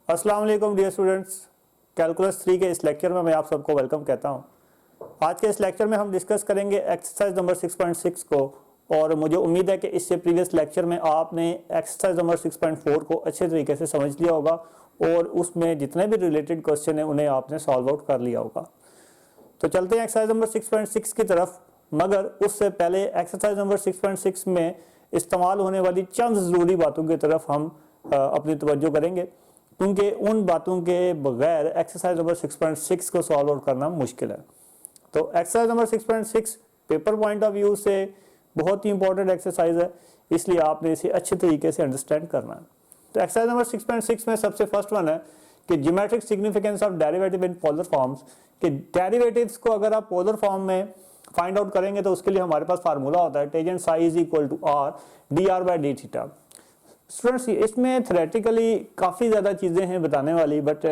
अस्सलाम वालेकुम dear students, calculus 3 के इस लेक्चर में मैं आप सबको वेलकम कहता हूं। आज के इस लेक्चर में हम डिस्कस करेंगे एक्सरसाइज नंबर 6.6 को, और मुझे उम्मीद है कि इससे प्रीवियस लेक्चर में आपने एक्सरसाइज नंबर 6.4 को अच्छे तरीके से समझ लिया होगा और उसमें जितने भी रिलेटेड क्वेश्चन हैं उन्हें आपने सॉल्व आउट कर लिया होगा। तो चलते हैं एक्सरसाइज नंबर 6.6 की तरफ, मगर उससे पहले एक्सरसाइज नंबर 6.6 में इस्तेमाल होने वाली चंद ज़रूरी बातों की तरफ हम अपनी तवज्जो करेंगे, क्योंकि उन बातों के बगैर एक्सरसाइज नंबर 6.6 को सॉल्व आउट करना मुश्किल है। तो exercise number 6.6 paper point of view से बहुत ही इंपॉर्टेंट एक्सरसाइज है, इसलिए आपने इसे अच्छे तरीके से अंडरस्टैंड करना है। तो एक्सरसाइज नंबर 6.6 में सबसे फर्स्ट वन है कि geometric significance of derivative in polar forms, कि डेरिवेटिव्स को अगर आप पोलर फॉर्म में फाइंड आउट करेंगे तो उसके लिए हमारे पास फार्मूला होता है tangent psi is equal to r d r by d theta. Students, इसमें थ्योरेटिकली काफ़ी ज़्यादा चीज़ें हैं बताने वाली, but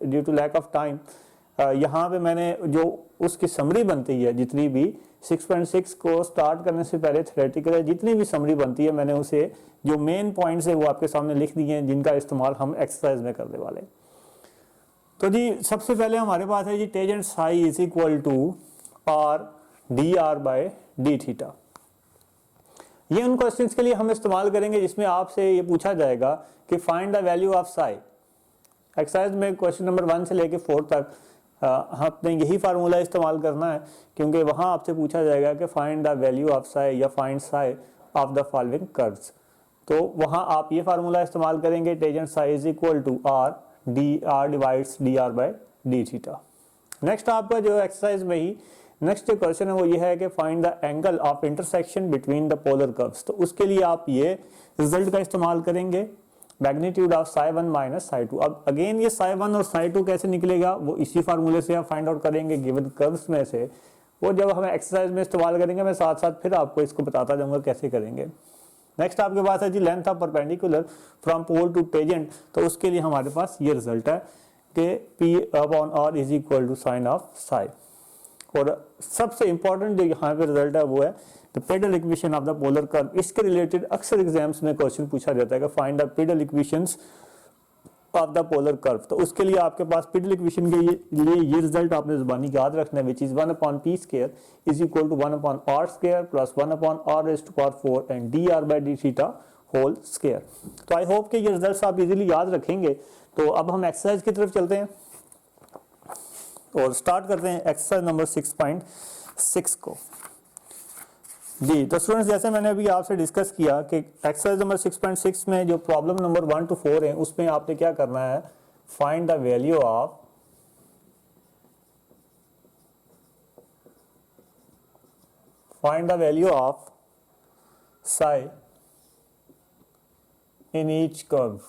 due to lack of time यहाँ पे मैंने जो उसकी समरी बनती है, जितनी भी 6.6 को स्टार्ट करने से पहले थ्योरेटिकल जितनी भी समरी बनती है, मैंने उसे जो मेन पॉइंट्स है वो आपके सामने लिख दिए हैं, जिनका इस्तेमाल हम एक्सरसाइज में करने वाले हैं। तो जी सबसे पहले हमारे पास है जी tangent psi is equal to r d r by d theta. ये उन क्वेश्चंस के लिए हम इस्तेमाल करेंगे जिसमें आपसे ये पूछा जाएगा कि find the value of Sai. Exercise में क्वेश्चन नंबर 1 से लेके 4 तक आपने यही फार्मूला इस्तेमाल करना है, क्योंकि वहां आपसे पूछा जाएगा कि find the value of psi या find psi of the following curves. तो वहां आप ये फार्मूला इस्तेमाल करेंगे tangent psi is equal to r d r divides d r by d theta. Next आपका जो एक्सरसाइज में ही नेक्स्ट जो क्वेश्चन है वो ये है कि find the angle of intersection between the polar curves. तो उसके लिए आप ये रिजल्ट का इस्तेमाल करेंगे magnitude of Sai 1 minus psi 2। अब अगेन ये साई 1 और साई 2 कैसे निकलेगा वो इसी फार्मूले से आप फाइंड आउट करेंगे गिवन कर्व्स में से। वो जब हम एक्सरसाइज में इस्तेमाल करेंगे मैं साथ साथ फिर आपको इसको बताता जाऊंगा कैसे करेंगे। नेक्स्ट आपके पास है जी length of perpendicular from pole to tangent. तो उसके लिए हमारे पास ये रिजल्ट है कि p upon r is equal to sine of psi. और सबसे इंपॉर्टेंट जो यहाँ पे रिजल्ट है वो है the pedal equation of the polar curve. इसके रिलेटेड अक्सर एग्जाम्स में क्वेश्चन पूछा जाता है कि find the pedal equations of the polar curve. तो उसके लिए आपके पास पेडल इक्वेशन के लिए ये रिजल्ट आपने जुबानी याद रखना है, which is 1 upon p square is equal to 1 upon r square plus 1 upon r raised to power 4 and d r by d theta whole square. तो आई होप कि ये रिजल्ट्स आप इजीली याद रखेंगे। तो अब हम एक्सरसाइज की तरफ चलते हैं और स्टार्ट करते हैं एक्सरसाइज नंबर 6.6 को। जी तो स्टूडेंट्स, जैसे मैंने अभी आपसे डिस्कस किया कि एक्सरसाइज नंबर 6.6 में जो प्रॉब्लम नंबर 1 to 4 है उसमें आपने क्या करना है, find the value of Sai in each curve.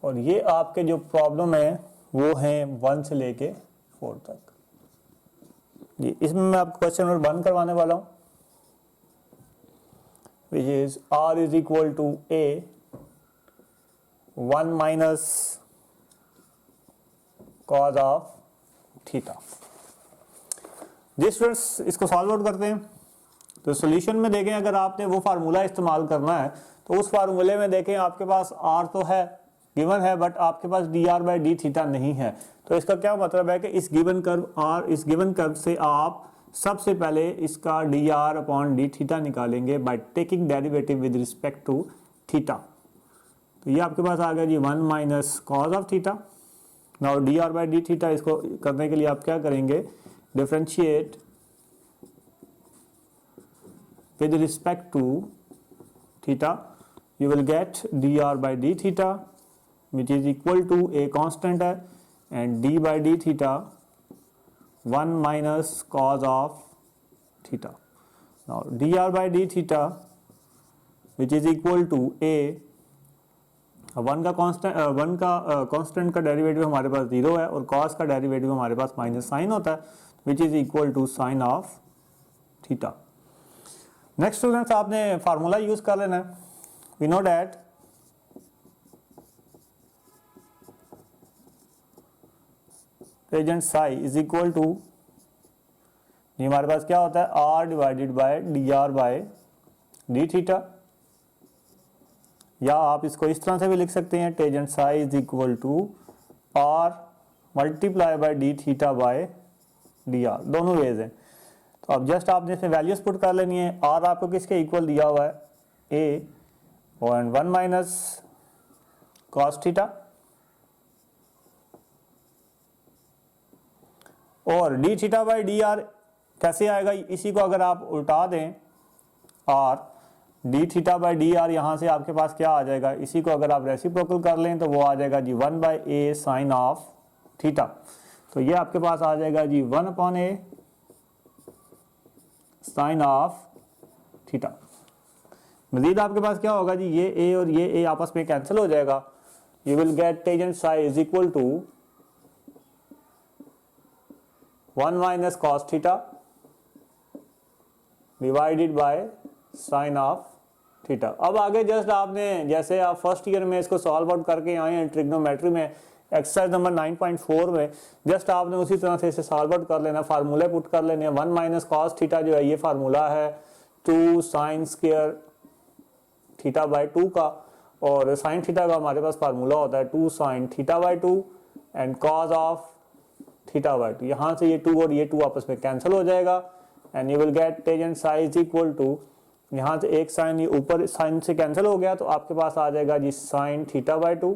और ये आपके जो प्रॉब्लम है वो है 1 से लेके 4 तक। जी इसमें मैं आपको क्वेश्चन नंबर 1 करवाने वाला हूं, which is r is equal to a 1 minus cos of theta. जी स्टूडेंट्स, इसको सॉल्व आउट करते हैं। तो सॉल्यूशन में देखें, अगर आपने वो फार्मूला इस्तेमाल करना है तो उस फार्मूले में देखें आपके पास आर तो है गिवन है, बट आपके पास d r by d theta नहीं है। तो इसका क्या मतलब है कि इस गिवन कर्व से आप सबसे पहले इसका d r upon d theta निकालेंगे by taking derivative with respect to theta. तो ये आपके पास आ गया जी 1 minus cos of theta. Now d r by d theta, इसको करने के लिए आप क्या करेंगे, differentiate with respect to theta, you will get d r by d theta which is equal to a constant है and d by d theta 1 minus cos of theta. Now dr by d theta which is equal to a 1 का constant का derivative हमारे पास 0 है और cos का derivative हमारे पास minus sign होता है which is equal to sin of theta. Next students, आपने फार्मूला यूज कर लेना है। We know that tangent psi is equal to, हमारे पास क्या होता है, r divided by d r by d theta. या आप इसको इस तरह से भी लिख सकते हैं, tangent psi is equal to r multiply by d theta by d r, दोनों वेज हैं। तो अब जस्ट आपने इसमें वैल्यूज पुट कर लेनी है। आर आपको किसके इक्वल दिया हुआ है, ए और 1 माइनस कॉस थीटा, और d theta by d are कैसे आएगा, इसी को अगर आप उल्टा दें, are d theta by d are, यहाँ से आपके पास क्या आ जाएगा, इसी को अगर आप रेसिप्रोकल कर लें तो वो आ जाएगा जी 1 by a sine of theta. तो ये आपके पास आ जाएगा जी 1 upon a sine of theta. मजीद आपके पास क्या होगा जी, ये ए और ये ए आपस में कैंसिल हो जाएगा। You will get tangent psi is equal to 1 minus cos theta divided by sine of theta. अब आगे जस्ट आपने, जैसे आप फर्स्ट ईयर में इसको सॉल्व आउट करके आए हैं ट्रिग्नोमेट्री में, एक्सरसाइज नंबर 9.4 में, जस्ट आपने उसी तरह से इसे सॉल्व आउट कर लेना, फार्मूले पुट कर लेने। 1 माइनस कॉस थीटा जो है ये फार्मूला है 2 साइन स्क्वायर थीटा बाय 2 का, और साइन थीटा का हमारे पास फार्मूला होता है 2 sign theta by 2 and cos of theta by 2। यहाँ से ये 2 और ये 2 आपस में कैंसिल हो जाएगा and you will get tangent psi is equal to, यहाँ से एक साइन ये ऊपर साइन से कैंसिल हो गया तो आपके पास आ जाएगा जी sine theta by 2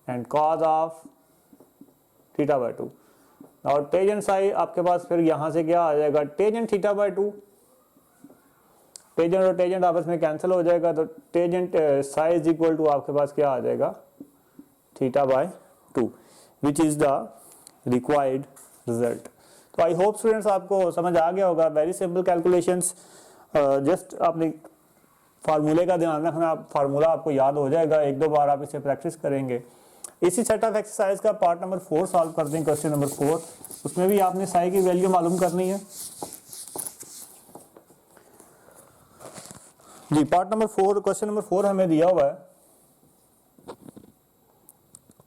and cos of theta by 2। और टेजेंट साई आपके पास फिर यहाँ से क्या आ जाएगा, टेजेंट थीटा बाय 2, टेजेंट और टेजेंट आपस में कैंसिल हो जाएगा तो tangent psi is equal to आपके पास क्या आ जाएगा, theta by 2, which is the required result. तो आई होप स्टूडेंट्स आपको समझ आ गया होगा। वेरी सिंपल कैलकुलेशंस, जस्ट आपने फार्मूले का ध्यान रखना, फार्मूला आपको याद हो जाएगा, एक दो बार आप इसे प्रैक्टिस करेंगे। इसी सेट ऑफ एक्सरसाइज का पार्ट नंबर 4 सॉल्व करते हैं, क्वेश्चन नंबर 4। उसमें भी आपने साई की वैल्यू मालूम करनी है जी। पार्ट नंबर 4, क्वेश्चन नंबर 4 हमें दिया हुआ है,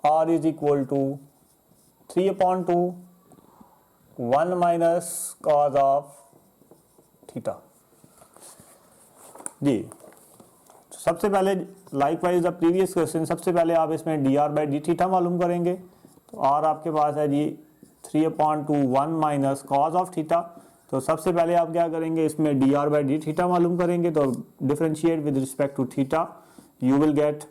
r is equal to 3/2 1 minus cos of theta जी। सबसे पहले लाइकवाइज द प्रीवियस क्वेश्चन, सबसे पहले आप इसमें d r by d theta मालूम करेंगे। तो आर आपके पास है जी 3/2 1 माइनस कॉस ऑफ थीटा। तो सबसे पहले आप क्या करेंगे, इसमें d r by d theta मालूम करेंगे। तो differentiate with respect to theta, you will get,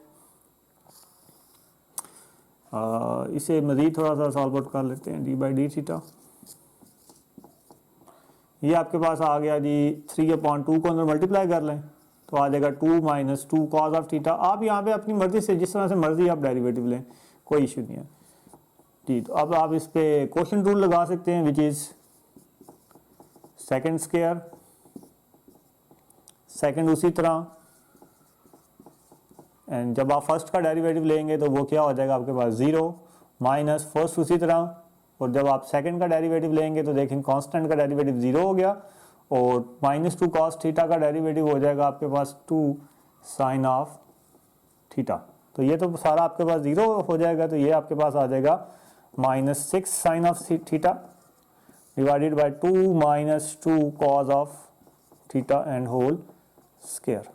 इसे मजीद थोड़ा सा सॉल्व आउट कर लेते हैं, डी बाई डी थीटा। ये आपके पास आ गया जी 3/2 को अंदर मल्टीप्लाई कर लें तो आ जाएगा 2 माइनस 2 कॉस ऑफ थीटा। आप यहाँ पे अपनी मर्जी से जिस तरह से मर्जी आप डेरिवेटिव लें, कोई इश्यू नहीं है जी। तो अब आप इस पे क्वोशिएंट रूल लगा सकते हैं, which is second square, second उसी तरह, एंड जब आप फर्स्ट का डेरिवेटिव लेंगे तो वो क्या हो जाएगा आपके पास 0 माइनस फर्स्ट उसी तरह, और जब आप सेकंड का डेरिवेटिव लेंगे तो देखें कांस्टेंट का डेरिवेटिव 0 हो गया, और -2 कॉस थीटा का डेरिवेटिव हो जाएगा आपके पास 2 साइन ऑफ थीटा। तो ये तो सारा आपके पास 0 हो जाएगा, तो ये आपके पास आ जाएगा -6 sine of theta divided by 2 minus 2 cos of theta and whole square,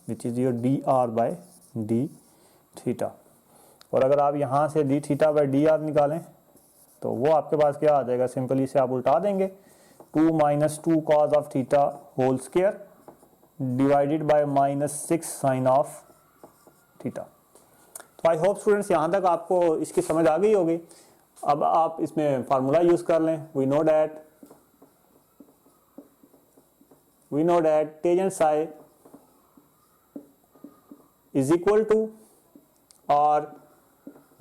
which is your d r by d theta. और अगर आप यहाँ से d theta by d r निकालें तो वो आपके पास क्या आ जाएगा, सिंपली से आप उल्टा देंगे, 2 minus 2 cos of theta whole square divided by -6 sine of theta. तो आई होप स्टूडेंट्स यहाँ तक आपको इसकी समझ आ गई होगी। अब आप इसमें फार्मूला यूज कर लें। We know that tangent psi is equal to r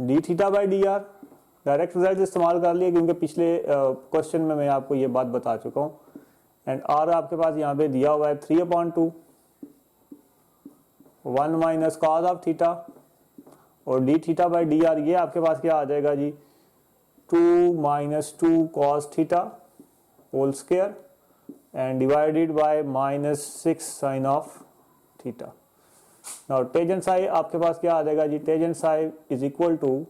d theta by d r. Direct result इस्तेमाल कर लिए क्योंकि पिछले क्वेश्चन में मैं आपको ये बात बता चुका हूँ। एंड आर आपके पास यहाँ पे दिया हुआ है 3/2 1 माइनस कॉस ऑफ थीटा, और d theta by d r ये आपके पास क्या आ जाएगा जी 2 minus 2 cos theta whole square and divided by -6 sine of theta. Now tangent psi आपके पास क्या आ जाएगा जी, tangent psi is equal to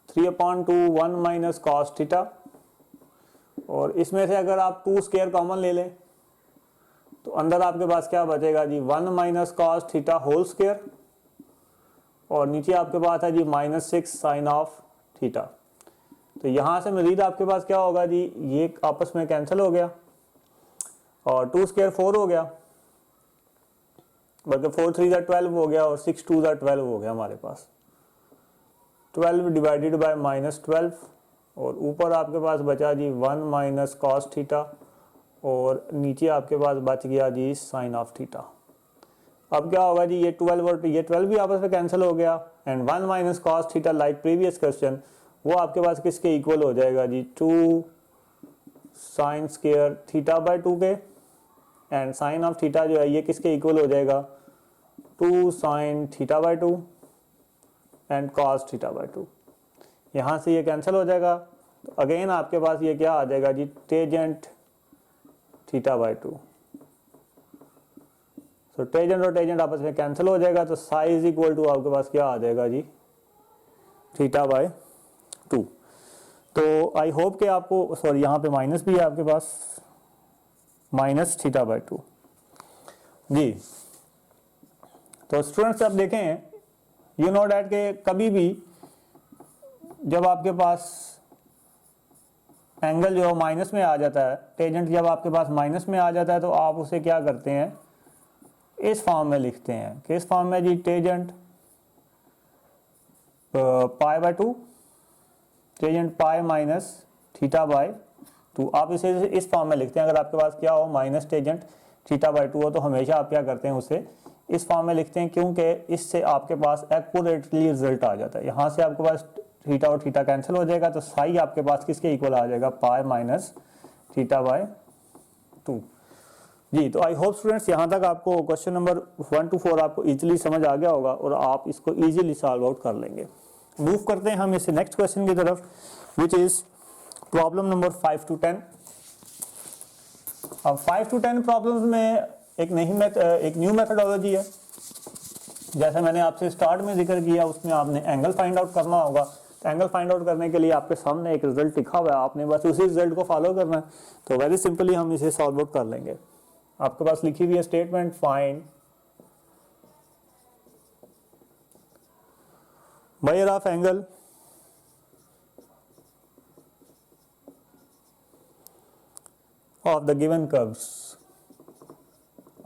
3/2 1 minus cos theta, और इसमें से अगर आप 2 स्क्वायर कॉमन ले लें तो अंदर आपके पास क्या बचेगा जी 1 minus cos theta whole square और नीचे आपके पास है जी -6 साइन ऑफ थीटा। तो यहाँ से मजीद आपके पास क्या होगा जी, ये आपस में कैंसिल हो गया और 2 स्क्वायर 4 हो गया, बल्कि 4 3 ज़ा 12 हो गया और 6 2 ज़ा 12 हो गया हमारे पास। 12 डिवाइडेड बाय -12 और ऊपर आपके पास बचा जी 1 माइनस कॉस थीटा और नीचे आपके पास बच गया जी साइन ऑफ थीटा। अब क्या होगा जी, ये 12 और ये 12 भी आपस में कैंसिल हो गया and 1 minus cos theta like previous question वो आपके पास किसके इक्वल हो जाएगा जी 2 साइन स्क्वायर थीटा बाय 2 के एंड साइन ऑफ थीटा जो है ये किसके इक्वल हो जाएगा 2 sign theta by 2 and cos theta by 2। यहाँ से ये कैंसिल हो जाएगा तो अगेन आपके पास ये क्या आ जाएगा जी टेजेंट थीटा बाय 2। तो टेजेंट और टेजेंट आपस में कैंसिल हो जाएगा तो साई इज इक्वल टू आपके पास क्या आ जाएगा जी थीटा बाय 2। तो आई होप कि आपको, सॉरी यहाँ पे माइनस भी है आपके पास, माइनस थीटा बाय 2 जी। तो स्टूडेंट्स आप देखें यू नो डैट के कभी भी जब आपके पास एंगल जो माइनस में आ जाता है, टेजेंट जब आपके पास माइनस में आ जाता है तो आप उसे क्या करते हैं इस फॉर्म में लिखते हैं। किस फॉर्म में जी, tangent pi by 2, tangent pi minus theta by 2। आप इसे इस फॉर्म में लिखते हैं। अगर आपके पास क्या हो माइनस टेजेंट थीटा बाय 2 हो तो हमेशा आप क्या करते हैं उसे इस फॉर्म में लिखते हैं, क्योंकि इससे आपके पास एक्यूरेटली रिजल्ट आ जाता है। यहाँ से आपके पास थीटा और थीटा कैंसिल हो जाएगा तो साई आपके पास किसके इक्वल आ जाएगा पाई माइनस थीटा बाय 2 जी। तो आई होप स्टूडेंट्स यहाँ तक आपको क्वेश्चन नंबर 1 to 4 आपको इजीली समझ आ गया होगा और आप इसको इजीली सॉल्व आउट कर लेंगे। मूव करते हैं हम इस नेक्स्ट क्वेश्चन की तरफ which is problem number 5 to 10। अब 5 to 10 प्रॉब्लम्स में एक न्यू मेथडोलॉजी है। जैसे मैंने आपसे स्टार्ट में जिक्र किया उसमें आपने एंगल फाइंड आउट करना होगा। तो एंगल फाइंड आउट करने के लिए आपके सामने एक रिजल्ट लिखा हुआ है, आपने बस उसी रिजल्ट को फॉलो करना है। तो वेरी सिंपली हम इसे सॉल्व आउट कर लेंगे। आपके पास लिखी हुई है statement find measure of angle of the given curves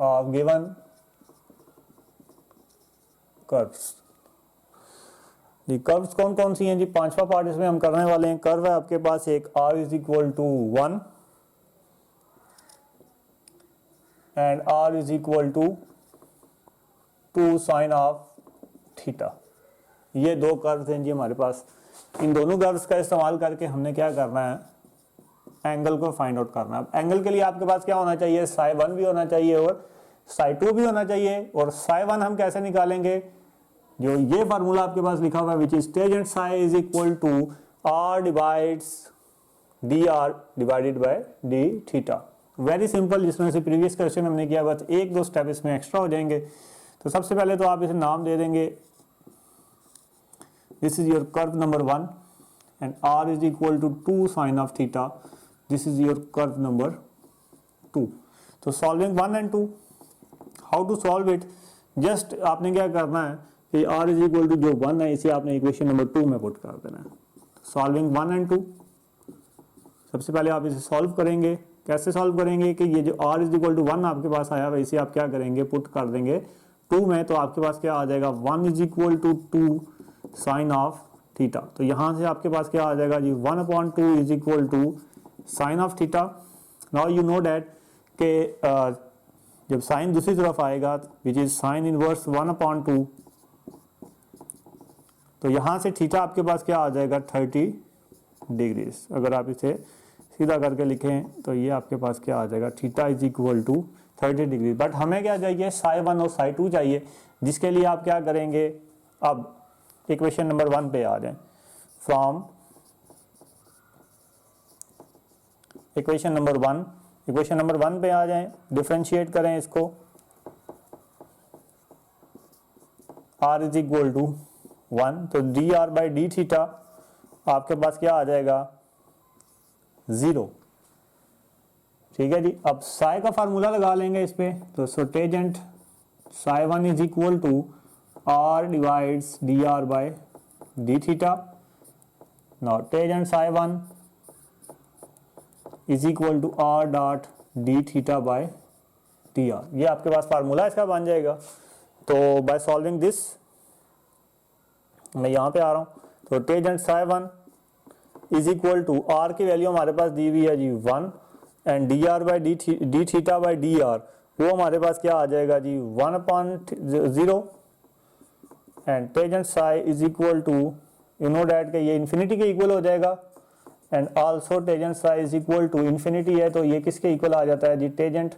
of given curves. जी कर्व्स कौन कौन सी हैं जी, पांचवा पार्ट इसमें हम करने वाले हैं। कर्व है आपके पास एक r is equal to 1 and r is equal to 2 sine of theta. ये दो कर्व्स हैं जी हमारे पास। इन दोनों कर्व्स का इस्तेमाल करके हमने क्या करना है एंगल को फाइंड आउट करना है। एंगल के लिए आपके पास क्या होना चाहिए साई 1 भी होना चाहिए और साई 2 भी होना चाहिए। और साई 1 हम कैसे निकालेंगे, जो ये फार्मूला आपके पास लिखा हुआ है which is tangent psi is equal to r divides dr divided by d theta. Very simple, जिसमें से प्रीवियस क्वेश्चन हमने किया, बस एक दो स्टेप इसमें एक्स्ट्रा हो जाएंगे। तो सबसे पहले तो आप इसे नाम दे देंगे this is your curve number 1 and r is equal to 2 sine of theta, this is your curve number 2। तो solving 1 and 2, how to solve it, just आपने क्या करना है कि r इज इक्वल टू जो 1 है इसे आपने इक्वेशन नंबर 2 में पुट कर देना है। सॉल्विंग 1 and 2, सबसे पहले आप इसे सॉल्व करेंगे। कैसे सॉल्व करेंगे कि ये जो r इज इक्वल टू 1 आपके पास आया है इसे आप क्या करेंगे पुट कर देंगे 2 में। तो आपके पास क्या आ जाएगा 1 is equal to 2 sine of theta. तो यहाँ से आपके पास क्या आ जाएगा जी 1/2 is equal to sine of theta. Now you know that के जब साइन दूसरी तरफ आएगा विच इज साइन इनवर्स 1/2, तो यहाँ से थीटा आपके पास क्या आ जाएगा 30 डिग्रीज। अगर आप इसे सीधा करके लिखें तो ये आपके पास क्या आ जाएगा theta is equal to 30 degree. But हमें क्या चाहिए साई 1 और साई 2 चाहिए, जिसके लिए आप क्या करेंगे अब इक्वेशन नंबर 1 पे आ जाएं। फ्रॉम इक्वेशन नंबर 1 पे आ जाएं, डिफरेंशिएट करें इसको। r इज इक्वल टू 1, तो dr बाई डी थीटा आपके पास क्या आ जाएगा 0। ठीक है जी। अब साई का फार्मूला लगा लेंगे इस पे, तो so tangent psi one is equal to r divides d r by d theta. Now tangent psi one is equal to r dot d theta by t r, ये आपके पास फार्मूला इसका बन जाएगा। तो बाय सॉल्विंग दिस मैं यहाँ पे आ रहा हूँ, तो tangent psi one is equal to r की वैल्यू हमारे पास दी हुई है जी 1 and d r by d theta by d r वो हमारे पास क्या आ जाएगा जी 1/0 and tangent psi is equal to you know that के ये इन्फिनिटी के इक्वल हो जाएगा and also tangent psi is equal to infinity है, तो ये किसके इक्वल आ जाता है जी टेजेंट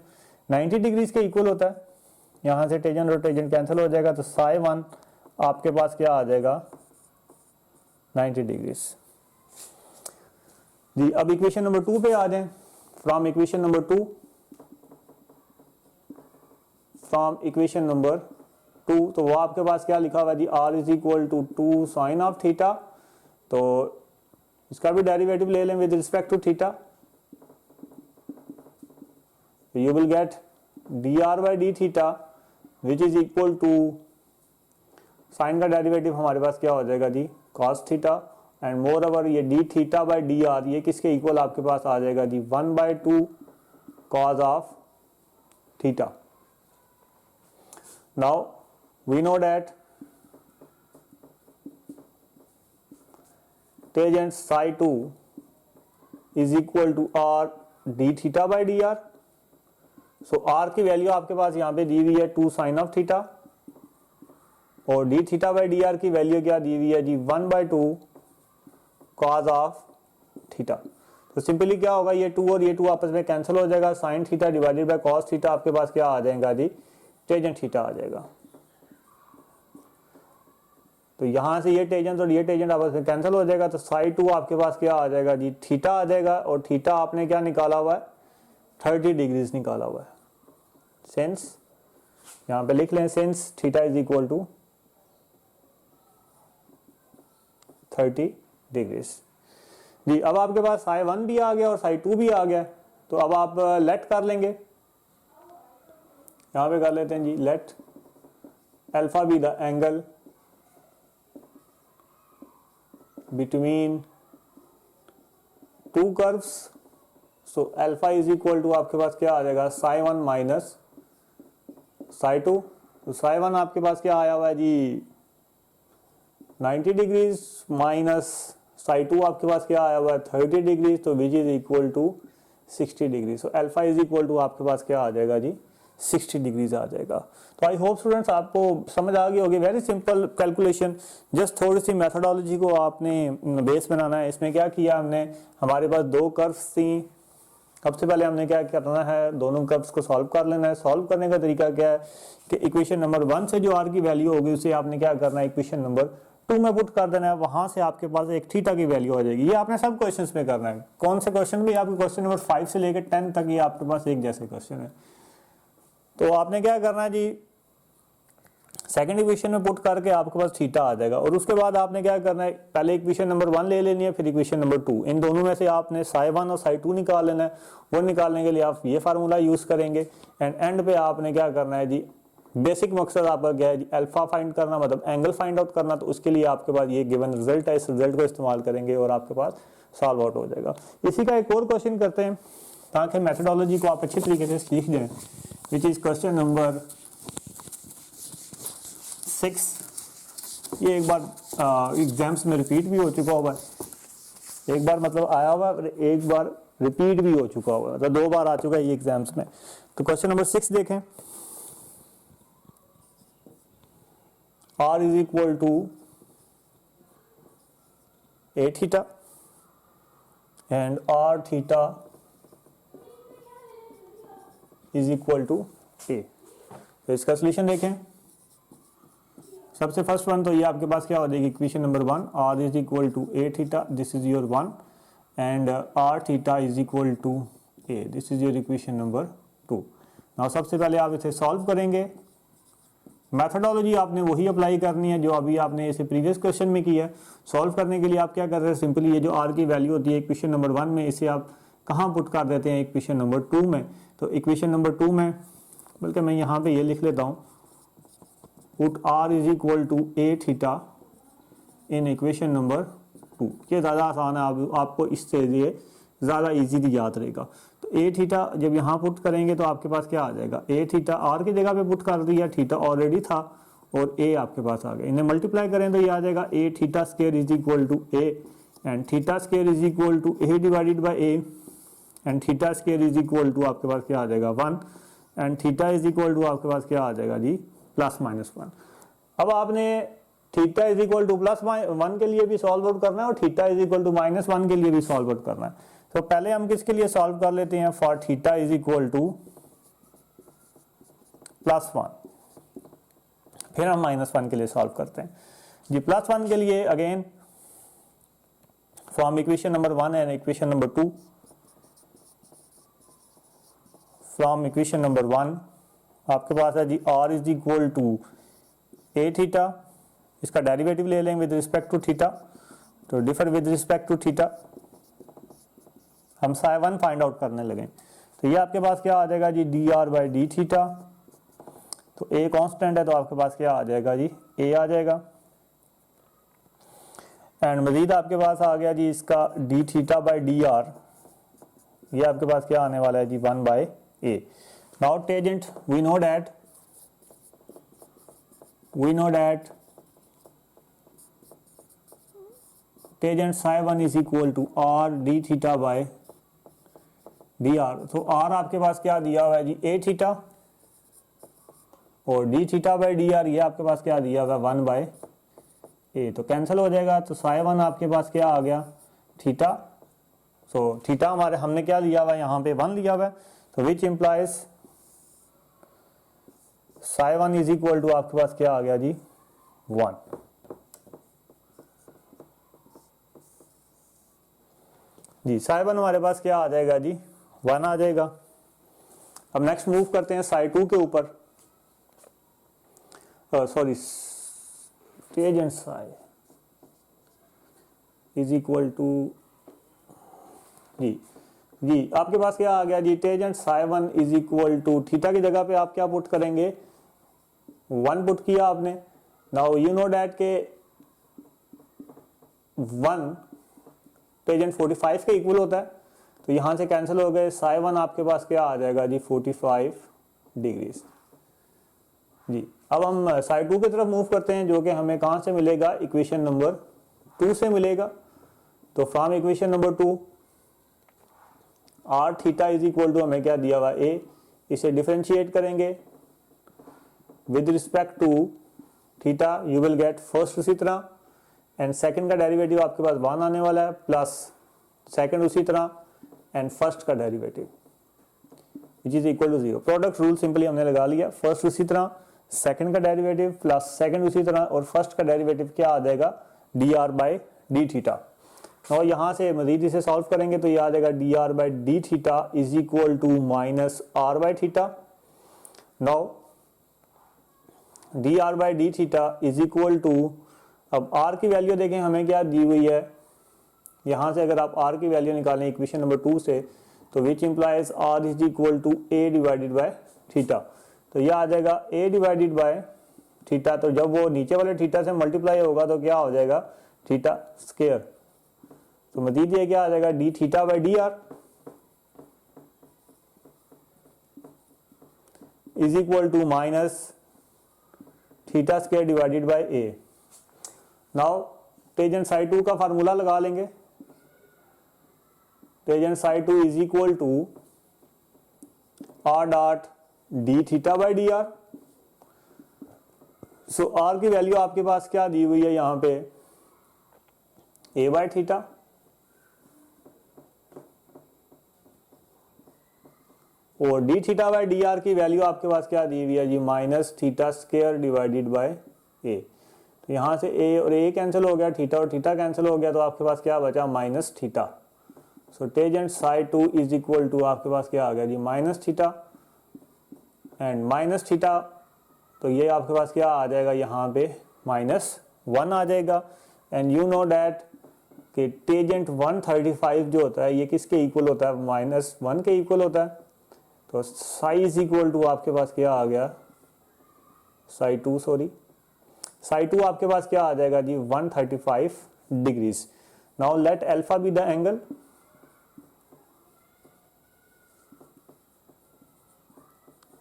90 डिग्रीज के इक्वल होता है। यहाँ से टेजेंट और टेजेंट कैंसिल हो जाएगा, तो साई वन आपके पास क्या आ जाएगा 90 डिग्रीज जी। अब इक्वेशन नंबर 2 पे आ जाएं। फ्रॉम इक्वेशन नंबर 2 तो वो आपके पास क्या लिखा हुआ है जी r is equal to 2 sine of theta, तो इसका भी डेरिवेटिव ले लें with respect to theta, you will get d r by d theta which is equal to sine का डेरिवेटिव हमारे पास क्या हो जाएगा जी cos theta and moreover ये d theta by d r ये किसके इक्वल आपके पास आ जाएगा जी 1/2 cos of theta. Now we know that tangent psi 2 is equal to r d theta by d r. So r की value आपके पास यहाँ पे दी हुई है 2 साइन ऑफ थीटा और d theta by d r की वैल्यू क्या दी हुई है जी 1/2 cos ऑफ थीटा। तो सिंपली क्या होगा ये 2 और ये 2 आपस में कैंसिल हो जाएगा, sign theta divided bye cos theta आपके पास क्या आ जाएगा जी टेजेंट थीटा आ जाएगा। तो यहां से ये टेजेंट और ये टेजेंट आपस में कैंसिल हो जाएगा, तो साई 2 आपके पास क्या आ जाएगा जी थीटा आ जाएगा और थीटा आपने क्या निकाला हुआ है 30 डिग्रीज निकाला हुआ है। सेंस यहां पे लिख लें since theta is equal to 30 degrees जी। अब आपके पास साई 1 भी आ गया और साई 2 भी आ गया, तो अब आप लेट कर लेंगे, यहां पे कर लेते हैं जी let alpha be the angle between two curves. So alpha is equal to आपके पास क्या आ जाएगा साई 1 माइनस साई 2। तो साई 1 आपके पास क्या आया हुआ है जी 90 डिग्रीज माइनस साई 2 आपके पास क्या आया हुआ है 30 डिग्रीज, तो which is equal to 60 degree. So alpha is equal to आपके पास क्या आ जाएगा जी 60 डिग्रीज आ जाएगा। तो आई होप स्टूडेंट्स आपको समझ आ गई होगी, वेरी सिंपल कैलकुलेशन, जस्ट थोड़ी सी मेथोडोलॉजी को आपने बेस बनाना है। इसमें क्या किया हमने, हमारे पास 2 कर्व्स थी, सबसे पहले हमने क्या करना है दोनों कर्व्स को सॉल्व कर लेना है। सॉल्व करने का तरीका क्या है कि इक्वेशन नंबर 1 से जो आर की वैल्यू होगी उसे आपने क्या करना है इक्वेशन नंबर 2 में पुट कर देना है, वहां से आपके पास एक थीटा की वैल्यू आ जाएगी। ये आपने सब क्वेश्चंस में करना है। कौन से क्वेश्चन भी आपके क्वेश्चन नंबर 5 से लेकर 10 तक ये आपके पास एक जैसे क्वेश्चन है। तो आपने क्या करना है जी सेकंड इक्वेशन में पुट करके आपके पास थीटा आ जाएगा और उसके बाद आपने क्या करना है पहले इक्वेशन नंबर 1 ले लेनी है, फिर इक्वेशन नंबर 2, इन दोनों में से आपने साई 1 और साई 2 निकाल लेना है। वो निकालने के लिए आप ये फार्मूला यूज करेंगे एंड एंड पे आपने क्या करना है जी बेसिक मकसद आपका क्या है जी अल्फा फाइंड करना, मतलब एंगल फाइंड आउट करना। तो उसके लिए आपके पास ये गिवन रिजल्ट है, इस रिजल्ट को इस्तेमाल करेंगे और आपके पास सॉल्व आउट हो जाएगा। इसी का एक और क्वेश्चन करते हैं ताकि मेथोडोलॉजी को आप अच्छी तरीके से सीख जाएं, विच इज क्वेश्चन नंबर 6। ये एक बार एग्जाम्स में रिपीट भी हो चुका हुआ है, एक बार मतलब आया हुआ है, एक बार रिपीट भी हो चुका हुआ है, तो 2 बार आ चुका है ये एग्जाम्स में। तो क्वेश्चन नंबर 6 देखें, r is equal to a theta and r theta is equal to a। तो इसका सोल्यूशन देखें। सबसे फर्स्ट वन तो ये आपके पास क्या हो जाएगी equation number 1, r is equal to a theta, this is your 1 and r theta is equal to a, this is your equation number 2। Now सबसे पहले आप इसे सॉल्व करेंगे। मैथडोलॉजी आपने वही अप्लाई करनी है जो अभी आपने इसे प्रीवियस क्वेश्चन में किया है। सॉल्व करने के लिए आप क्या कर रहे हैं, सिंपली ये जो r की वैल्यू होती है इक्वेशन नंबर 1 में, इसे आप कहाँ पुट कर देते हैं, इक्वेशन नंबर 2 में। तो इक्वेशन नंबर 2 में, बल्कि मैं यहाँ पे ये लिख लेता हूँ, put r is equal to a theta in equation number 2। ये ज़्यादा आसान है, आपको इससे लिए ज़्यादा इजीली याद रहेगा। तो ए थीटा जब यहाँ पुट करेंगे तो आपके पास क्या आ जाएगा, ए थीटा आर की जगह पे पुट कर दिया, थीटा ऑलरेडी था और ए आपके पास आ गया, इन्हें मल्टीप्लाई करें तो ये आ जाएगा a theta square is equal to a and theta square is equal to a divided by a and theta square is equal to आपके पास क्या आ जाएगा 1 and theta is equal to आपके पास क्या आ जाएगा जी +-1। अब आपने थीटा इज इक्वल टू +1 के लिए भी सॉल्व आउट करना है और थीटा इज इक्वल टू -1 के लिए भी सॉल्व आउट करना है। तो पहले हम किसके लिए सॉल्व कर लेते हैं, for theta is equal to +1, फिर हम -1 के लिए सॉल्व करते हैं जी। +1 के लिए again from equation number 1 and equation number 2, from equation number 1 आपके पास है जी r is equal to a theta, इसका डेरिवेटिव ले लेंगे विद रिस्पेक्ट टू थीटा, तो differ with respect to theta, हम psi1 फाइंड आउट करने लगे। तो ये आपके पास क्या आ जाएगा जी dr बाई डी थीटा, तो a कांस्टेंट है तो आपके पास क्या आ जाएगा जी a आ जाएगा एंड मजीद आपके पास आ गया जी इसका d theta by d r, ये आपके पास क्या आने वाला है जी 1 by a। Now tangent we know that tangent psi1 is equal to r d theta by d r. तो r आपके पास क्या दिया हुआ है जी a थीटा और d theta by d r, ये आपके पास क्या दिया हुआ है 1 बाई a, तो कैंसिल हो जाएगा। तो psi1 आपके पास क्या आ गया थीटा, सो थीटा हमारे हमने क्या लिया हुआ है यहाँ पे 1 लिया हुआ है, तो which implies psi1 is equal to आपके पास क्या आ गया जी 1 जी। psi1 हमारे पास क्या आ जाएगा जी 1 आ जाएगा। अब नेक्स्ट मूव करते हैं psi2 के ऊपर, sorry tangent psi is equal to जी आपके पास क्या आ गया जी tangent psi1 is equal to theta की जगह पे आप क्या पुट करेंगे 1 पुट किया आपने। नाउ यू नो डैट के 1 टेंजेंट 45 के इक्वल होता है, तो यहां से कैंसिल हो गए, psi1 आपके पास क्या आ जाएगा जी 45 डिग्रीज जी। अब हम psi2 की तरफ मूव करते हैं, जो कि हमें कहां से मिलेगा, इक्वेशन नंबर 2 से मिलेगा। तो from equation number 2 r theta is equal to हमें क्या दिया हुआ a, इसे डिफरेंशिएट करेंगे with respect to theta, you will get first उसी तरह एंड सेकंड का डेरिवेटिव आपके पास 1 आने वाला है प्लस सेकंड उसी तरह एंड फर्स्ट का derivative which is equal to 0। Product rule simply हमने लगा लिया, फर्स्ट उसी तरह, सेकंड का डेरिवेटिव प्लस सेकंड उसी तरह और फर्स्ट का डेरिवेटिव क्या आ जाएगा dr बाई डी थीटा। और यहाँ से मजीद इसे सॉल्व करेंगे तो ये आ जाएगा dr by d theta is equal to -r by theta. Now dr by d theta is equal to, अब r की वैल्यू देखें हमें क्या दी हुई है, यहाँ से अगर आप r की वैल्यू निकालें इक्वेशन नंबर 2 से, तो which implies r is equal to a divided by theta, तो यह आ जाएगा a डिवाइडेड बाय थीटा। तो जब वो नीचे वाले थीटा से मल्टीप्लाई होगा तो क्या हो जाएगा थीटा स्क्वायर, तो मजीद ये क्या आ जाएगा d theta by d r is equal to minus theta square divided by a। Now tangent psi2 का फार्मूला लगा लेंगे, tangent psi2 is equal to r dot d theta by d r. So r की value आपके पास क्या दी हुई है यहां पे a बाई थीटा और d theta by d r की वैल्यू आपके पास क्या दी हुई है जी minus theta square divided by a। तो यहां से a और a कैंसिल हो गया, थीटा और थीटा कैंसिल हो गया, तो आपके पास क्या बचा minus theta. So tangent psi2 is equal to आपके पास क्या आ गया जी minus theta and minus theta, तो ये आपके पास क्या आ जाएगा यहाँ पे -1 आ जाएगा। एंड यू नो डैट कि टेजेंट 135 जो होता है ये किसके इक्वल होता है, -1 के इक्वल होता है। तो साई इज इक्वल टू आपके पास क्या आ गया, साई टू आपके पास क्या आ जाएगा जी, 135 degrees. Now let alpha be the angle,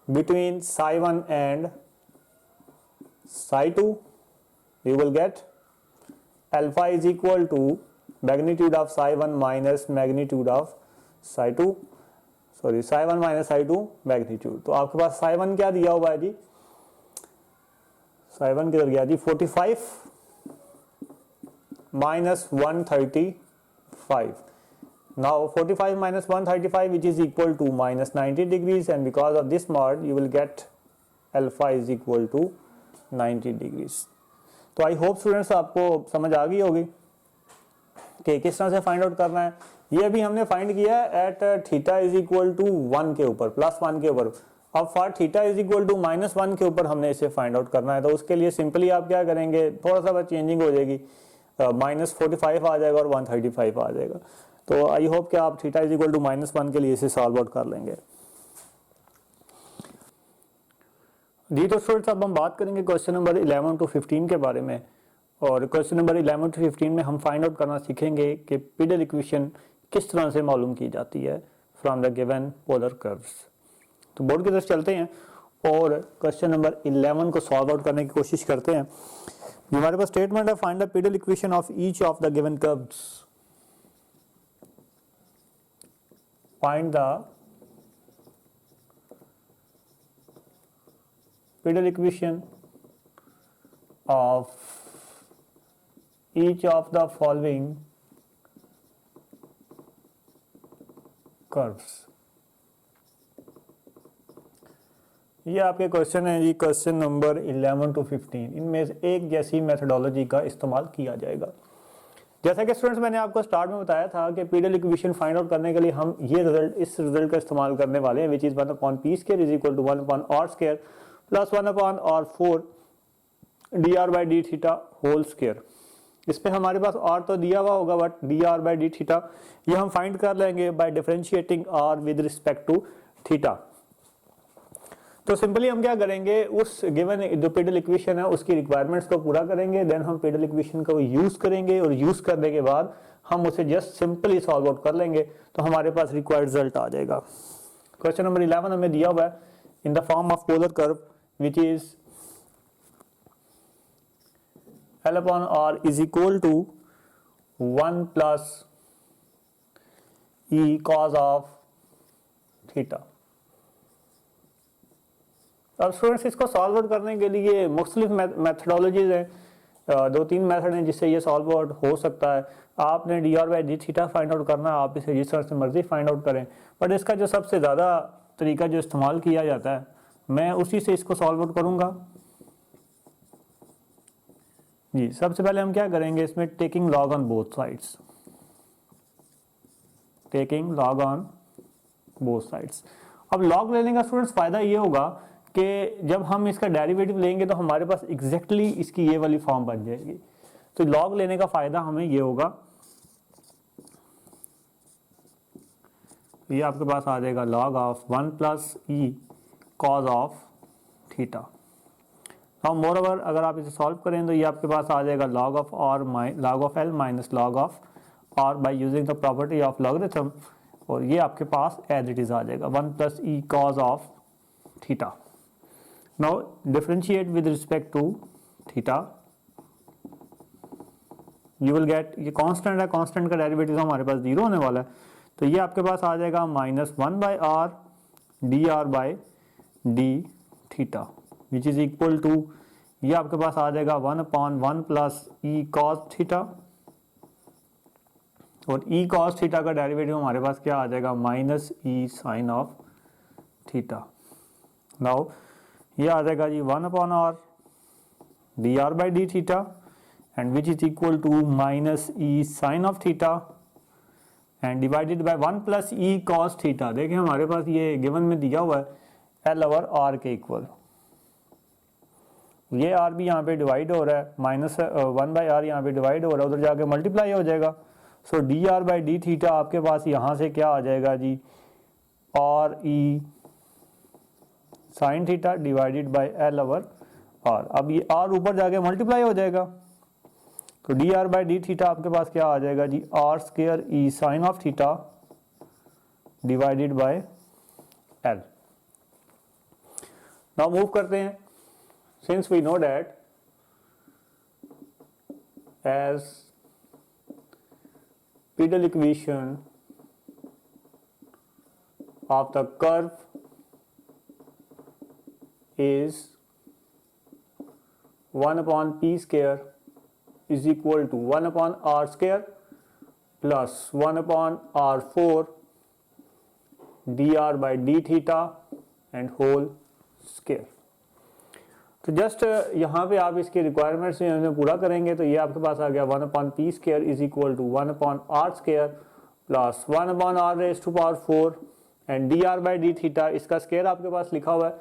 between psi 1 and psi 2, you will get alpha is equal to magnitude of psi 1 minus magnitude of psi 2, sorry psi 1 minus psi 2 magnitude। तो आपके पास psi 1 क्या दिया हुआ है जी, psi 1 किधर गया जी, 45 minus 135। Now 45 minus 135 which is equal to minus 90 degrees, and because of this mod you will get alpha is equal to 90 degrees। तो I hope students आपको समझ आ गई होगी कि किस तरह से फाइंड आउट करना है। ये अभी हमने फाइंड किया है at theta is equal to 1 के ऊपर, +1 के ऊपर। अब for theta is equal to -1 के ऊपर हमने इसे फाइंड आउट करना है। तो उसके लिए सिंपली आप क्या करेंगे, थोड़ा सा बस चेंजिंग हो जाएगी, -45 आ जाएगा और 135 आ जाएगा। तो आई होप कि आप थीटा इज इक्वल टू -1 के लिए इसे सॉल्व आउट कर लेंगे जी। तो स्टूडेंट्स अब हम बात करेंगे क्वेश्चन नंबर 11 to 15 के बारे में। और क्वेश्चन नंबर 11 to 15 में हम फाइंड आउट करना सीखेंगे कि पीडल इक्वेशन किस तरह से मालूम की जाती है from the given polar curves. तो बोर्ड की तरफ चलते हैं और क्वेश्चन नंबर 11 को सॉल्व आउट करने की कोशिश करते हैं। हमारे पास स्टेटमेंट है, find the pedal equation of each of the given curves. Find the pedal equation of each of the following curves। ये आपके क्वेश्चन है जी, क्वेश्चन नंबर 11 to 15। इनमें से एक जैसी मेथडोलॉजी का इस्तेमाल किया जाएगा। जैसा कि स्टूडेंट्स मैंने आपको स्टार्ट में बताया था कि पीडल इक्वेशन फाइंड आउट करने के लिए हम ये रिजल्ट, इस रिजल्ट का इस्तेमाल करने वाले हैं, which is 1/p² is equal to 1/r² plus 1/r4 dr/d theta whole square. इस पे हमारे पास r तो दिया हुआ होगा, बट dr/d थीटा ये हम फाइंड कर लेंगे by differentiating r with respect to theta. तो सिंपली हम क्या करेंगे, उस गिवन जो पेडल इक्वेशन है उसकी रिक्वायरमेंट्स को पूरा करेंगे, देन हम पेडल इक्वेशन को यूज करेंगे और यूज करने के बाद हम उसे जस्ट सिंपली सॉल्व आउट कर लेंगे तो हमारे पास रिक्वायर्ड रिजल्ट आ जाएगा। क्वेश्चन नंबर 11 हमें दिया हुआ है in the form of polar curve which is L/r is equal to 1 plus e cos of theta. अब स्टूडेंट्स इसको सॉल्व आउट करने के लिए मुख्तलिफ मैथडोलॉजीज हैं, 2-3 मेथड हैं जिससे ये सॉल्व आउट हो सकता है। आपने dr/d थीटा फाइंड आउट करना है, आप इसे जिस तरह से मर्जी फाइंड आउट करें, बट इसका जो सबसे ज़्यादा तरीका जो इस्तेमाल किया जाता है मैं उसी से इसको सॉल्व आउट करूँगा जी। सबसे पहले हम क्या करेंगे, इसमें taking log on both sides, taking log on both sides. अब लॉग लेने का स्टूडेंट्स फ़ायदा ये होगा कि जब हम इसका डेरिवेटिव लेंगे तो हमारे पास एग्जैक्टली इसकी ये वाली फॉर्म बन जाएगी। तो लॉग लेने का फ़ायदा हमें ये होगा, ये आपके पास आ जाएगा log of 1 plus e cos of theta. अब मोर ओवर अगर आप इसे सॉल्व करें तो ये आपके पास आ जाएगा log of L minus log of R by using the property of logarithm, और ये आपके पास एज इट इज आ जाएगा 1 plus e cos of theta. Now differentiate with respect to theta, you will get, ये कांस्टेंट है, constant का derivative हमारे पास 0 होने वाला है, तो ये आपके पास आ जाएगा -1/r dr/d theta which is equal to, ये आपके पास आ जाएगा 1/1 प्लस ई कॉस थीटा, और ई कॉस थीटा का डेरिवेटिव हमारे पास क्या आ जाएगा -e sine of theta. Now ये आ जाएगा जी 1/r dr/d theta and which is equal to -e sine of theta and divided by 1 plus e cos theta. देखिए हमारे पास ये गिवन में दिया हुआ है L/r के इक्वल, ये r भी यहाँ पे डिवाइड हो रहा है, -1/r यहाँ पे डिवाइड हो रहा है, उधर जाके मल्टीप्लाई हो जाएगा, so d r by d theta आपके पास यहाँ से क्या आ जाएगा जी, r e sine theta divided by l over r. अब ये आर ऊपर जाके मल्टीप्लाई हो जाएगा, तो d r by d theta आपके पास क्या आ जाएगा जी, r square e sine of theta divided by l. Now move करते हैं, since we know that as Peedle equation of the curve is 1 upon p square is equal to 1 upon r square plus 1 upon r4 dr by d theta and whole square। तो just यहाँ पे आप इसके requirements में पूरा करेंगे तो ये आपके पास आ गया 1 upon p square is equal to 1 upon r square plus 1 upon r raise to power 4 and d r by d theta, इसका स्क्वायर आपके पास लिखा हुआ है,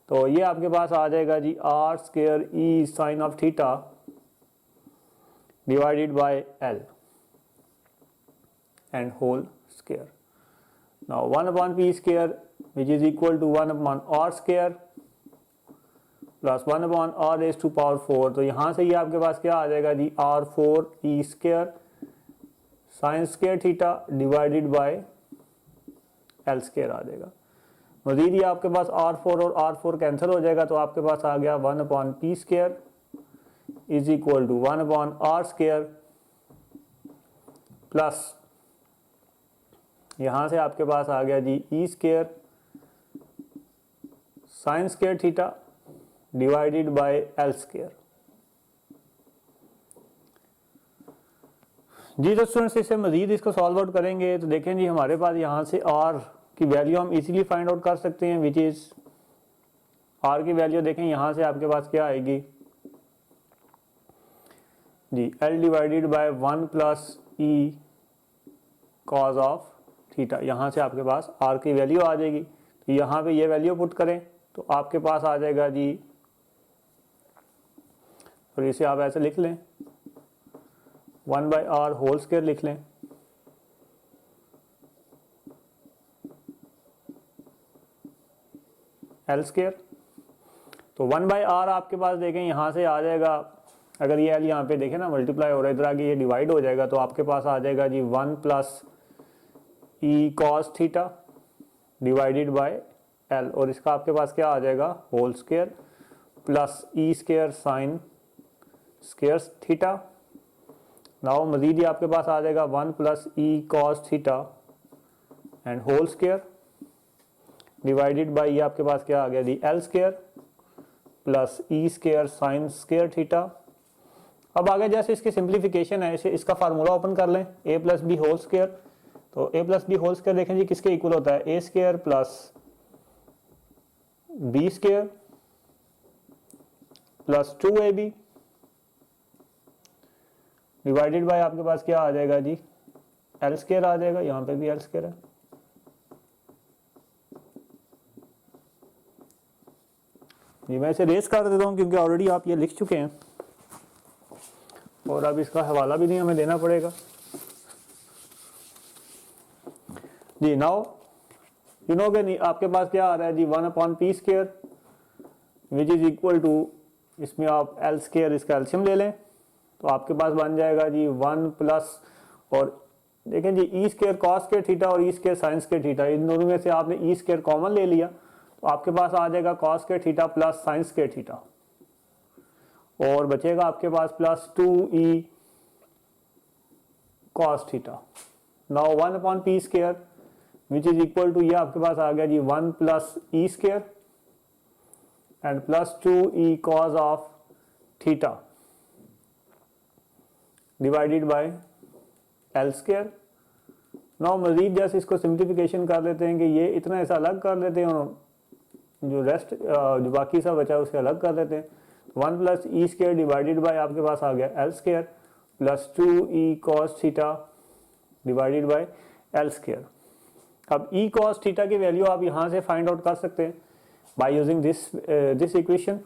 तो ये आपके पास आ जाएगा जी r square e sine of theta divided by l and whole square. Now 1 upon p square which is equal to 1 upon r square plus 1 upon r raise to power 4, तो यहाँ से ये आपके पास क्या आ जाएगा जी, r 4 e square sine square theta divided by l square आ जाएगा। मजीद ये आपके पास R4 और R4 कैंसिल हो जाएगा, तो आपके पास आ गया 1 upon p square is equal to 1 upon r square plus यहाँ से आपके पास आ गया जी e square sine square theta divided by l square. जी तो स्टूडेंट्स इससे मजीद इसको सॉल्व आउट करेंगे तो देखें जी हमारे पास यहाँ से आर की वैल्यू हम इजीली फाइंड आउट कर सकते हैं, विच इज आर की वैल्यू देखें यहाँ से आपके पास क्या आएगी जी, l divided by 1 plus e cos of theta, यहाँ से आपके पास आर की वैल्यू आ जाएगी। तो यहाँ पे ये वैल्यू पुट करें तो आपके पास आ जाएगा जी, और इसे आप ऐसे लिख लें 1 बाई आर होल स्क्वायर लिख लें, एल स्क्वायर। तो 1 बाई आर आपके पास देखें यहाँ से आ जाएगा, अगर ये एल यहाँ पे देखें ना मल्टीप्लाई हो रहा है, इधर आगे ये डिवाइड हो जाएगा, तो आपके पास आ जाएगा जी 1 plus e cos theta divided by l, और इसका आपके पास क्या आ जाएगा whole square plus e square sine square theta. Now मजीद ही आपके पास आ जाएगा 1 plus e cos theta and whole square divided by ये आपके पास क्या आ गया जी l square plus e square sine square theta. अब आगे जैसे इसकी सिंप्लीफिकेशन है, इसे इसका फार्मूला ओपन कर लें, a plus b whole square. तो a plus b whole square देखें जी किसके इक्वल होता है, a square plus b square plus 2ab divided by आपके पास क्या आ जाएगा जी एल स्क्वायर आ जाएगा, यहाँ पे भी एल स्क्वायर है। जी मैं इसे रेस कर देता हूँ क्योंकि ऑलरेडी आप ये लिख चुके हैं और अब इसका हवाला भी नहीं हमें देना पड़ेगा। जी नाउ यू नो कि आपके पास क्या आ रहा है जी 1 upon p square which is equal to, इसमें आप एल स्क्वायर इसका एल्शियम ले लें तो आपके पास बन जाएगा जी 1 प्लस, और देखें जी e square cos square theta और ई स्क्वायर साइन स्क्वायर थीटा, इन दोनों में से आपने ई स्क्वायर कॉमन ले लिया तो आपके पास आ जाएगा cos square theta plus sine square theta, और बचेगा आपके पास plus 2e cos theta. Now 1 upon p square which is equal to, ये आपके पास आ गया जी 1 plus e square and plus 2e cos of theta divided by l square. Now मजीद जैसे इसको सिंप्लीफिकेशन कर लेते हैं कि ये इतना ऐसा अलग कर लेते हैं और जो रेस्ट जो बाकी सब बचा है उसे अलग कर देते हैं। 1 plus e square divided by आपके पास आ गया L square plus 2e cos theta divided by l square. अब e कॉस थीटा की वैल्यू आप यहाँ से फाइंड आउट कर सकते हैं बाय यूजिंग दिस इक्वेशन।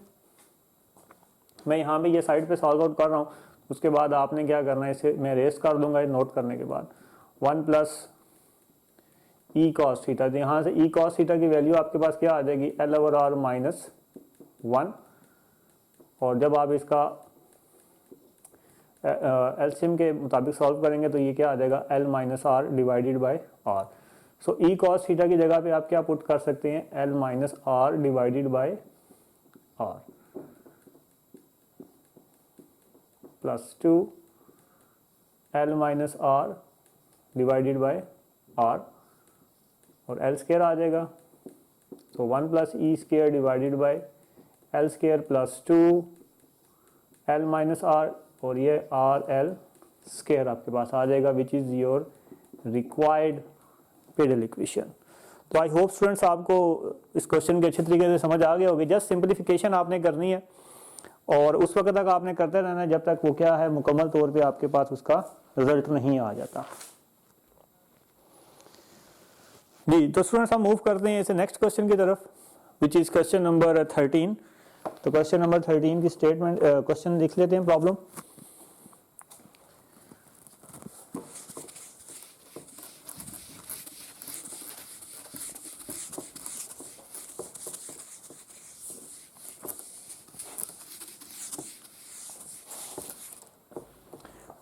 मैं यहाँ पे ये साइड पे सॉल्व आउट कर रहा हूँ उसके बाद आपने क्या करना है, इसे मैं रेस कर दूंगा नोट करने के बाद 1 प्लस ई कॉस थीटा। तो यहाँ से ई कॉस थीटा की वैल्यू आपके पास क्या आ जाएगी, एल ओवर आर माइनस 1। और जब आप इसका एलसीएम के मुताबिक सॉल्व करेंगे तो ये क्या आ जाएगा, l minus r divided by r. So e cos theta की जगह पे आप क्या पुट कर सकते हैं, l minus r divided by r plus 2 l minus r divided by r, और एल स्केयर आ जाएगा। तो 1 plus e square divided by l square plus 2 l minus r, और ये आर एल स्केयर आपके पास आ जाएगा, which is your required pedal equation. तो आई होप स्टूडेंट्स आपको इस क्वेश्चन के अच्छे तरीके से समझ आ गया होगी। जस्ट सिंप्लीफिकेशन आपने करनी है और उस वक्त तक आपने करते रहना है जब तक वो क्या है, मुकम्मल तौर पे आपके पास उसका रिजल्ट नहीं आ जाता। जी, तो स्टूडेंट्स हम मूव करते हैं इसे नेक्स्ट क्वेश्चन की तरफ, विच इज़ क्वेश्चन नंबर 13। तो क्वेश्चन नंबर 13 की स्टेटमेंट क्वेश्चन लिख लेते हैं, problem.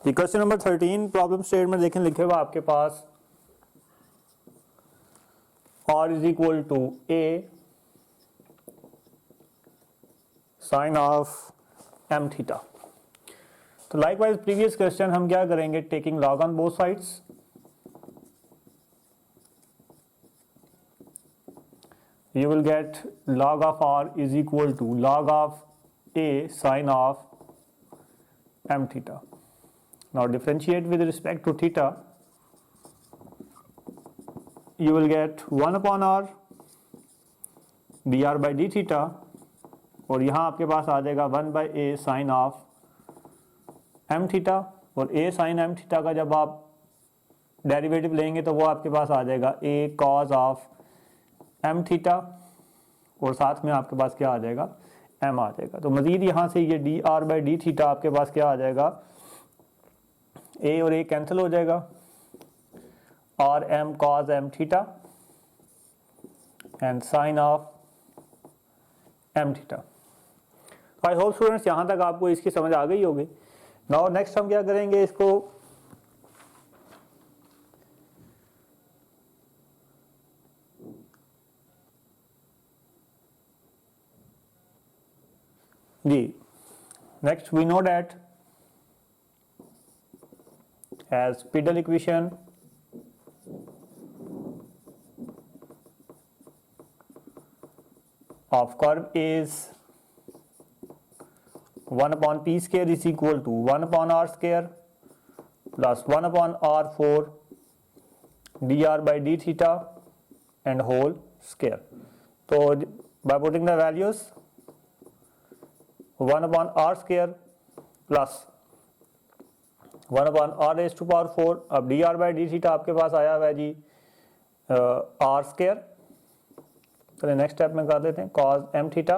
Question number 13 problem statement देखें, लिखे हुआ आपके पास r is equal to a sine of m theta. तो लाइकवाइज प्रीवियस क्वेश्चन हम क्या करेंगे, taking log on both sides, you will get log of r is equal to log of a sin of m theta. Now differentiate with respect to theta, you will get 1 upon r dr by d theta, और यहाँ आपके पास आ जाएगा 1 by a sin of m theta, और a sin m theta का जब आप डेरिवेटिव लेंगे तो वो आपके पास आ जाएगा a cos of m theta, और साथ में आपके पास क्या आ जाएगा, m आ जाएगा। तो मज़ीद यहाँ से ये D r by d theta आपके पास क्या आ जाएगा, a और a कैंसिल हो जाएगा, और m cos m theta and sine of m theta. I hope students यहाँ तक आपको इसकी समझ आ गई होगी। नाउ नेक्स्ट हम क्या करेंगे, इसको जी, next we know that as Peddle equation of curve is 1 upon p square is equal to 1 upon r square plus 1 upon r4 dr by d theta and whole square. So by putting the values 1 upon r square plus 1 upon r raised to power 4, अब dr by d theta आपके पास आया हुआ है जी r square। चलिए next step में कर देते हैं, cos m theta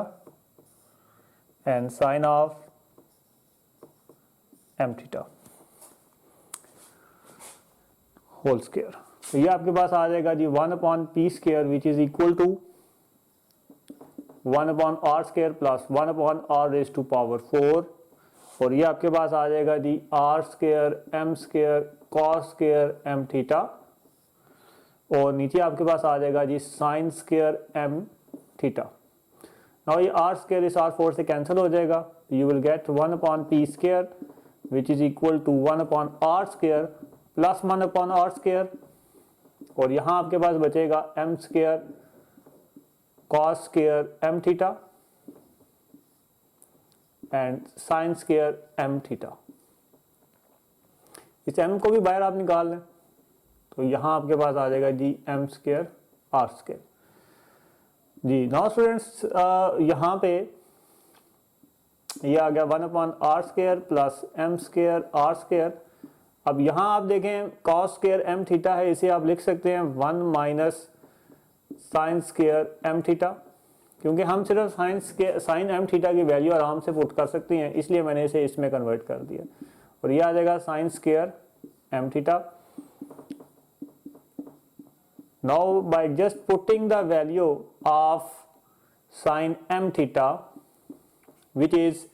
and sine of m theta whole square. तो ये आपके पास आ जाएगा जी 1 upon p square which is equal to 1 upon r square plus 1 upon r raise to power 4, और ये आपके पास आ जाएगा जी r square m square cos square m theta, और नीचे आपके पास आ जाएगा जी sine square m theta. Now ये आर स्क्वायर इस आर 4 से कैंसिल हो जाएगा, you will get 1 upon p square which is equal to 1 upon r square plus 1 upon r square, और यहाँ आपके पास बचेगा m square cos square m theta and sine square m theta. इस एम को भी बाहर आप निकाल लें तो यहाँ आपके पास आ जाएगा जी एम स्क्वायर आर स्क्वायर। जी नाउ स्टूडेंट्स यहाँ पे ये आ गया 1 upon r square plus m square r square. अब यहाँ आप देखें कॉस स्क्वायर एम थीटा है, इसे आप लिख सकते हैं 1 minus sine square m theta, क्योंकि हम सिर्फ साइन एम थीटा की वैल्यू आराम से पुट कर सकते हैं, इसलिए मैंने इसे इसमें कन्वर्ट कर दिया और ये आ जाएगा sine square m theta. Now by just putting the value of sine m theta which is,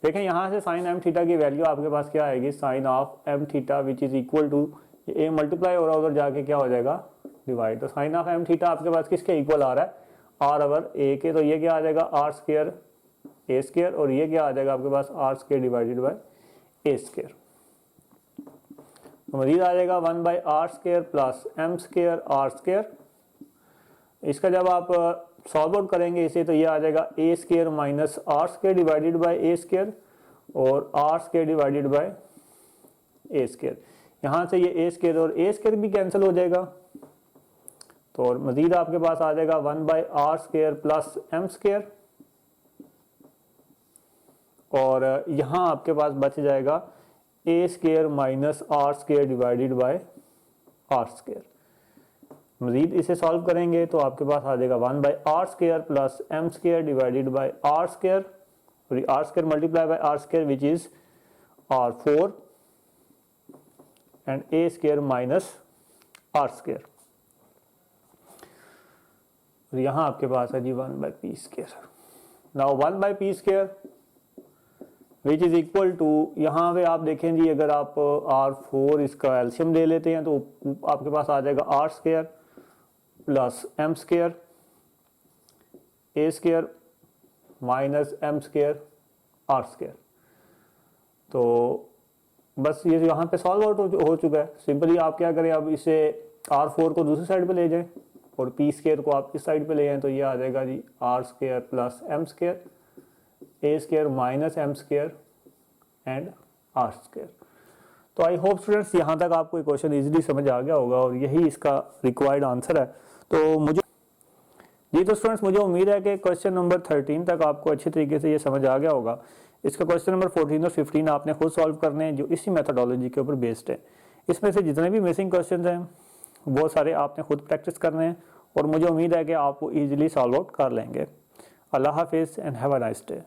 देखें यहाँ से साइन एम थीटा की वैल्यू आपके पास क्या आएगी, sine of m theta which is equal to a multiply हो रहा है उधर जाके क्या हो जाएगा डिवाइड। तो साइन ऑफ एम थीटा आपके पास किसके इक्वल आ रहा है, आर ओवर ए के, तो ये क्या आ जाएगा आर स्क्वायर ए स्क्वायर और ये क्या आ जाएगा आपके पास r square divided by a square. तो मजीद आ जाएगा 1 by r square plus m square r square. इसका जब आप सॉल्व आउट करेंगे इसे तो ये आ जाएगा a square minus r square divided by a square और r square divided by a square. यहाँ से ये ए स्क्वायर और ए स्क्वायर भी कैंसिल हो जाएगा, तो और मजीद आपके पास आ जाएगा 1 by r square plus m square और यहाँ आपके पास बच जाएगा a square minus r square divided by r square. मजीद इसे सॉल्व करेंगे तो आपके पास आ जाएगा 1 by r square plus m square divided by r square और r square multiply by r square which is r 4 and a square minus r square. यहाँ आपके पास है जी 1 by p square. Now 1 by p square which is equal to, यहाँ पे आप देखें जी अगर आप R4 इसका एल्शियम ले लेते हैं तो आपके पास आ जाएगा r square plus m square a square minus m square r square. तो बस ये यहाँ पे सॉल्व आउट हो चुका है। सिंपली आप क्या करें, अब इसे R4 को दूसरी साइड पे ले जाएं और पी स्क्वायर को आप इस साइड पे ले जाएं तो ये आ जाएगा जी r square plus m square a square minus m square and r square. तो आई होप स्टूडेंट्स यहाँ तक आपको ये क्वेश्चन इजीली समझ आ गया होगा और यही इसका रिक्वायर्ड आंसर है। तो स्टूडेंट्स मुझे उम्मीद है कि क्वेश्चन नंबर 13 तक आपको अच्छी तरीके से ये समझ आ गया होगा। इसका क्वेश्चन नंबर 14 और 15 आपने खुद सॉल्व करने हैं जो इसी मेथोडोलॉजी के ऊपर बेस्ड है। इसमें से जितने भी मिसिंग क्वेश्चन हैं वो सारे आपने खुद प्रैक्टिस करने हैं और मुझे उम्मीद है कि आप वो ईजिली सॉल्व आउट कर लेंगे। अल्लाह हाफिज़ and have a nice day.